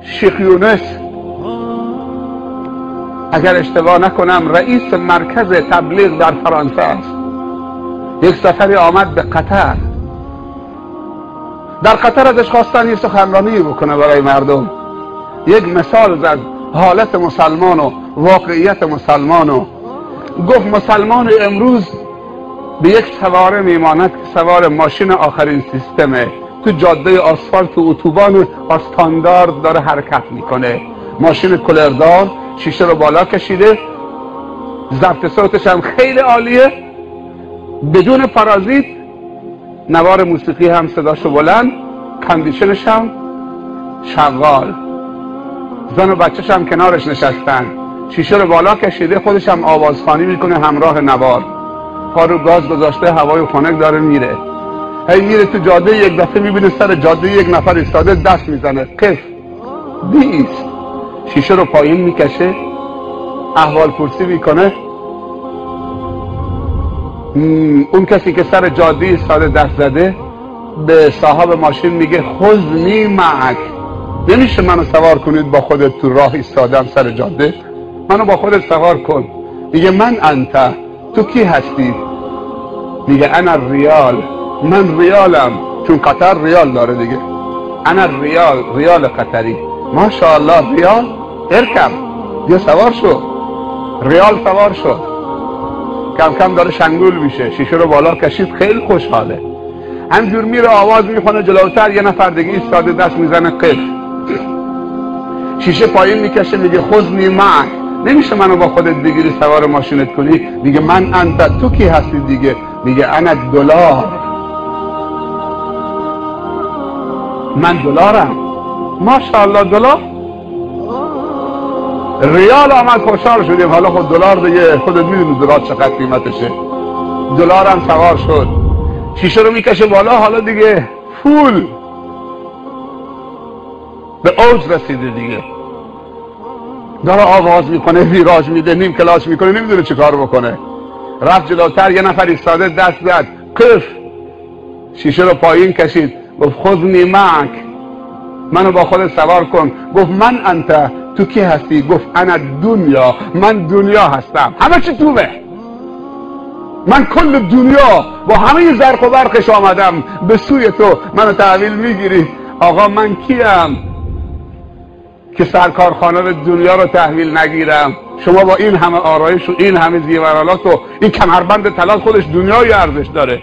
شیخ یونس اگر اشتباه نکنم رئیس مرکز تبلیغ در فرانسه است. یک سفری آمد به قطر. در قطر ازش خواستن یه سخنرانی بکنه برای مردم. یک مثال زد حالت مسلمان و واقعیت مسلمان و گفت مسلمان امروز به یک سواره میماند که سوار ماشین آخرین سیستمه، تو جاده آسفالت و اتوبان استاندارد داره حرکت میکنه، ماشین کولردار، شیشه رو بالا کشیده، ضبط صوتش هم خیلی عالیه، بدون پارازیت، نوار موسیقی هم صداشو بلند، کاندیشنش هم شغال، زن و بچهش هم کنارش نشستن، شیشه رو بالا کشیده، خودش هم آوازخوانی میکنه همراه نوار، پا رو گاز گذاشته، هوای خنک داره میره. هی میره تو جاده، یک دفعه میبینه سر جاده یک نفر ایستاده دست میزنه، قف بیست، شیشه رو پایین میکشه، احوال پرسی میکنه. اون کسی که سر جاده ایستاده دست زده به صاحب ماشین میگه خذنی معک، نمیشه منو سوار کنید با خودت تو راه ایستادم سر جاده، منو با خودت سوار کن. میگه من انت، تو کی هستی؟ میگه انا ریال، من ریالم، چون قطر ریال داره دیگه، انا ریال قطری. ماشاءالله ریال، ارکب، یا سوار شو. ریال سوار شد، کم کم داره شنگول میشه، شیشه رو بالا کشید، خیلی خوشحاله، همجور میره آواز میخونه، جلوتر یه نفر دیگه ایستاده دست میزنه قف، شیشه پایین میکشه، میگه خذنی معک، نمیشه منو با خودت بگیری سوار ماشینت کنی؟ میگه من انت، تو کی هستی دیگه؟ میگه انا دلار، من دلارم. ماشاءالله دلار. ریال آمد خوشحال شدیم، حالا خود دلار دیگه خودت میدونی دلار چقدر قیمتشه. دلارم سوار شد، شیشه رو میکشه بالا، حالا دیگه فول به اوج رسیده دیگه، داره آواز میکنه، ویراج میده، نیم کلاس میکنه، نمیدونه چه کار بکنه. رفت جلوتر، یه نفر ایستاده دست زد قف، شیشه رو پایین کشید، گفت خذنی معک، منو با خودت سوار کن. گفت من انت، تو کی هستی؟ گفت انا دنیا، من دنیا هستم، همه چی توبه، من کل دنیا با همه زرق و برقش آمدم به سوی تو، منو تحویل میگیری؟ آقا من کیم که سرکارخانه دنیا رو تحویل نگیرم؟ شما با این همه آرایش و این همه زیورالات و این کمربند طلا، خودش دنیای ارزش داره.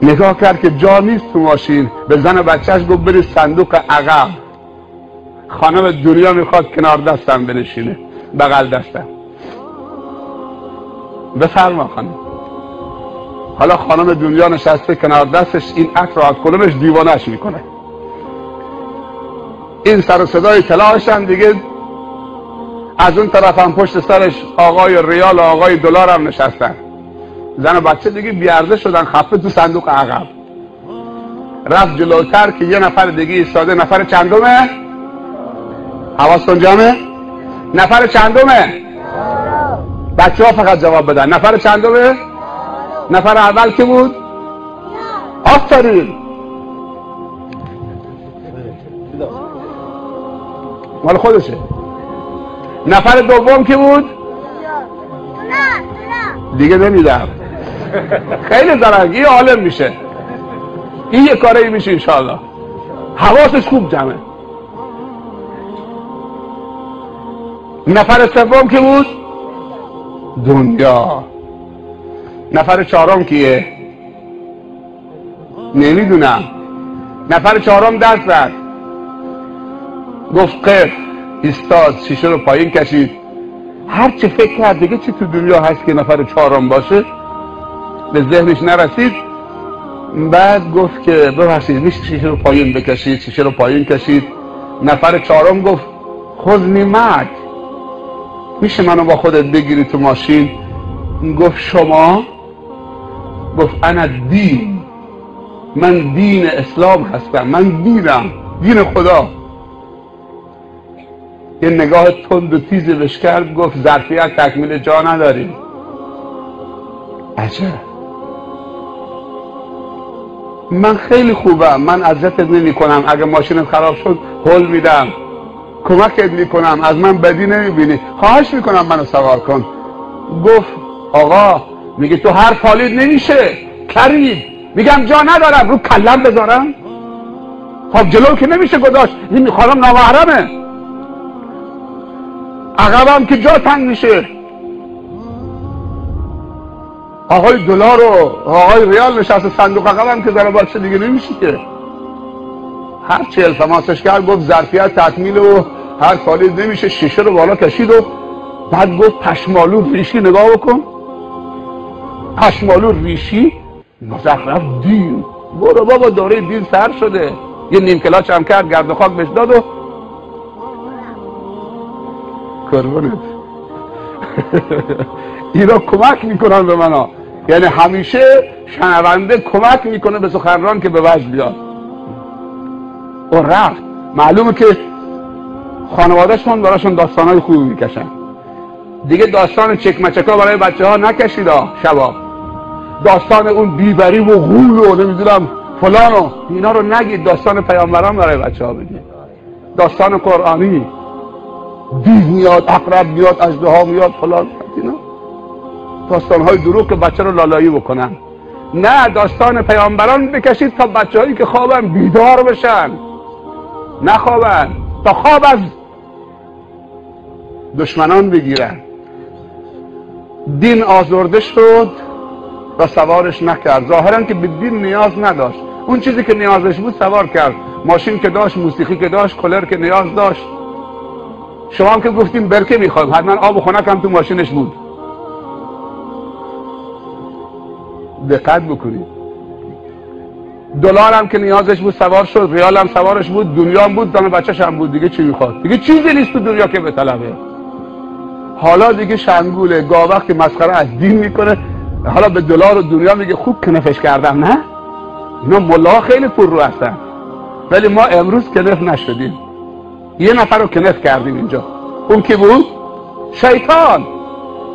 نگاه کرد که جا نیست تو ماشین، به زن و بچهش گفت برید صندوق عقب، خانم دنیا میخواد کنار دستم بنشینه، بغل دستم. بفرما خانم. حالا خانم دنیا نشسته کنار دستش، این عطر از کلونش دیوانش میکنه، این سر و صدای کلاهش هم دیگه، از اون طرف هم پشت سرش آقای ریال و آقای دلار هم نشستن. زن و بچه دیگه بیارزه شدن، خفه تو صندوق عقب. رفت جلوتر که یه نفر دیگه ایستاده، نفر چندمه؟ حواستون جمعه؟ نفر چندمه؟ بچه ها فقط جواب بدن، نفر چندمه؟ نفر اول که بود؟ آفرین، مال خودشه. نفر دوم که بود؟ دیگه نمیدم، خیلی زرنگی، عالم میشه این، یه کاری میشه انشاءالله، حواسش خوب جمعه. نفر سوم که بود؟ دنیا. نفر چهارم کیه؟ نمیدونم. نفر چهارم دست زد، گفت قف، ایستاد، شیشه رو پایین کشید. هر چه فکر کرد دیگه چی تو دنیا هست که نفر چهارم باشه به ذهنش نرسید. بعد گفت که ببخشید میشه شیشه رو پایین بکشید؟ شیشه رو پایین کشید. نفر چهارم گفت خذنی معک، میشه منو با خودت بگیری تو ماشین؟ گفت شما؟ گفت انا دین، من دین اسلام هستم، من دینم، دین خدا. یه نگاه تند و تیزی بهش کرد، گفت ظرفیت تکمیل جا نداریم. عجب. من خیلی خوبم، من اذیتت نمی کنم، اگه ماشینت خراب شد هول میدم، کمکت میکنم، از من بدی نمیبینی، خواهش میکنم منو سوار کن. گفت آقا میگه تو هر پالید نمیشه کرید. میگم جا ندارم، رو کلم بذارم؟ خب جلو که نمیشه گذاشت، این میخوام نامحرمه، عقبم که جا تنگ میشه. آقای دلار و آقای ریال نشسته صندوق عقبم که ذره باشه دیگه نمیشه که. هر چی التماسش کرد گفت ظرفیت تکمیل و هر پالید نمیشه، شیشه رو بالا کشید و بعد گفت پشمالو ریشی نگاه بکن. پشمالو ریشی مزخرف دین. برو بابا دوره دین سر شده. یه نیم کلاچ هم کرد، گرد و خاک بهش داد و قربونت. اینا کمک میکنن به منا، یعنی همیشه شنونده کمک میکنه به سخنران که به وجه بیاد. و رفت. معلومه که خانوادهشون براشون داستانهای خوبی میکشن دیگه. داستان چکمچکا برای بچه ها نکشید شبا، داستان اون بیبری و غول و نمیدونم فلانو اینا رو نگید، داستان پیامبران برای بچه ها بگید، داستان قرآنی. دیو میاد، عقرب میاد، اژدها میاد، فلان، اینا داستان های دروغ که بچه رو لالایی بکنن. نه، داستان پیامبران بکشید تا بچه هایی که خوابن بیدار بشن، نخوابن، تا خواب از دشمنان بگیرن. دین آزرده شد و سوارش نکرد. ظاهرا که به دین نیاز نداشت، اون چیزی که نیازش بود سوار کرد. ماشین که داشت، موسیقی که داشت، کولر که نیاز داشت. شما هم که گفتیم برکه میخوایم، حتما آب و خنک هم تو ماشینش بود. دقت بکنید. دلار هم که نیازش بود سوار شد، ریال هم سوارش بود، دنیا هم بود، زن بچه‌ش هم بود. دیگه چی میخواد؟ دیگه چیزی نیست تو دنیا که به طلبه. حالا دیگه شنگوله، گاه وقت مسخره از دین میکنه، حالا به دلار و دنیا میگه خوب کنفش کردم. نه، اینا ملا خیلی پر رو هستن، ولی ما امروز کنف نشدیم. یه نفر رو کنف کردیم اینجا. اون کی بود؟ شیطان.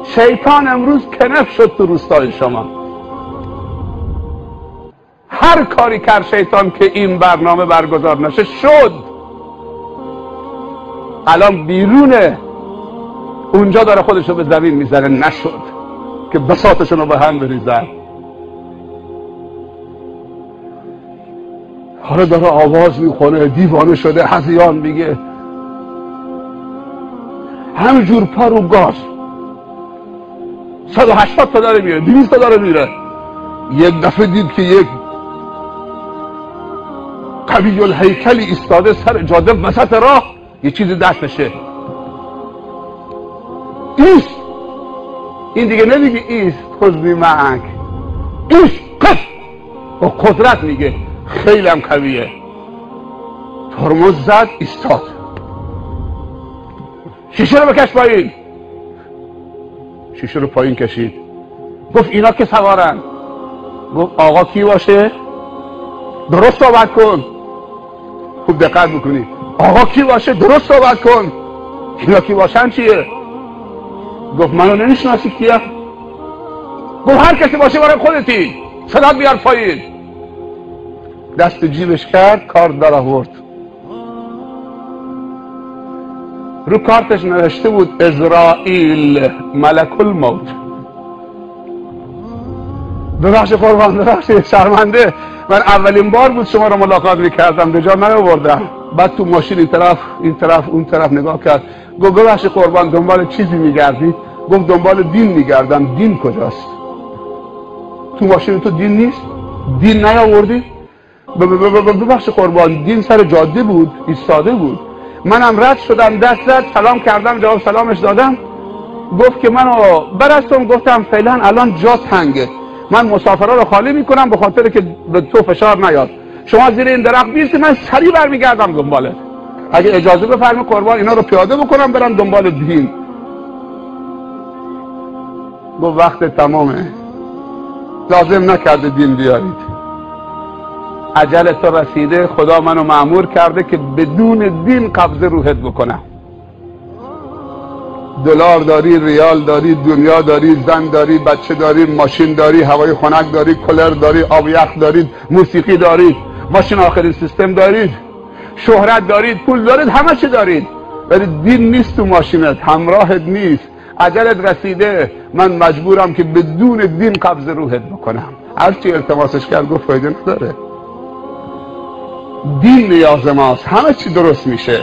شیطان امروز کنف شد تو روستای شما. هر کاری کرد شیطان که این برنامه برگزار نشه شد. الان بیرونه، اونجا داره خودشو به زمین میزنه. نشد که بساطشون رو به هم بریزن. حالا داره آواز میخونه، دیوانه شده، هذیان میگه، همینجور پا رو گاز 180 تا داره میره، 200 تا داره میره. یک دفعه دید که یک قوی الهیکلی ایستاده سر جاده وسط راه، یه چیزی دستشه. ایست. این دیگه نمیگه ایست خود بیمعک، ایست قف. با قدرت میگه، خیلی هم قویه. ترمز زد، ایستاد. شیشه رو بکش پایین. شیشه رو پایین کشید. گفت اینا که سوارن. گفت آقا کی باشه؟ درست صحبت کن. خوب دقت میکنی. آقا کی باشه؟ درست صحبت کن. اینا کی باشن چیه؟ گفت منو نمیشناسی کیه؟ گفت هر کسی باشه برای خودتی، صدات بیار پایین. دست جیبش کرد، کارت در آورد. رو کارتش نوشته بود ازرائیل ملک الموت. ببخش قربان، ببخش، شرمنده، من اولین بار بود شما رو ملاقات میکردم، به جا نیاوردم. بعد تو ماشین این طرف اون طرف نگاه کرد. گفت ببخش قربان، دنبال چیزی میگردی؟ گفت دنبال دین میگردم. دین کجاست؟ تو ماشین تو دین نیست؟ دین نیاوردی؟ ببخش قربان، دین سر جاده بود، ایستاده بود. منم رد شدم، دست زد، سلام کردم، جواب سلامش دادم. گفت که منو برستم. گفتم فعلا الان جا تنگه، من مسافرها رو خالی میکنم به خاطر که به تو فشار نیاد. شما زیر این درخت بیستی، من سریع برمیگردم دنباله. اگه اجازه بفرمایید قربان اینا رو پیاده بکنم برم دنبال دین. گفت وقت تمامه، لازم نکرده دین بیارید. اجل تو رسیده، خدا منو مأمور کرده که بدون دین قبضه روحت بکنم. دلار داری، ریال داری، دنیا داری، زن داری، بچه داری، ماشین داری، هوای خنک داری، کولر داری، آب یخ دارید، موسیقی دارید، ماشین آخرین سیستم دارید، شهرت دارید، پول دارید، همه چی دارید، ولی دین نیست تو ماشینت، همراهت نیست، اجلت رسیده، من مجبورم که بدون دین قبض روحت بکنم. هرچی التماسش کرد گفت فایده نداره. دین نیاز ماست، همه چی درست میشه.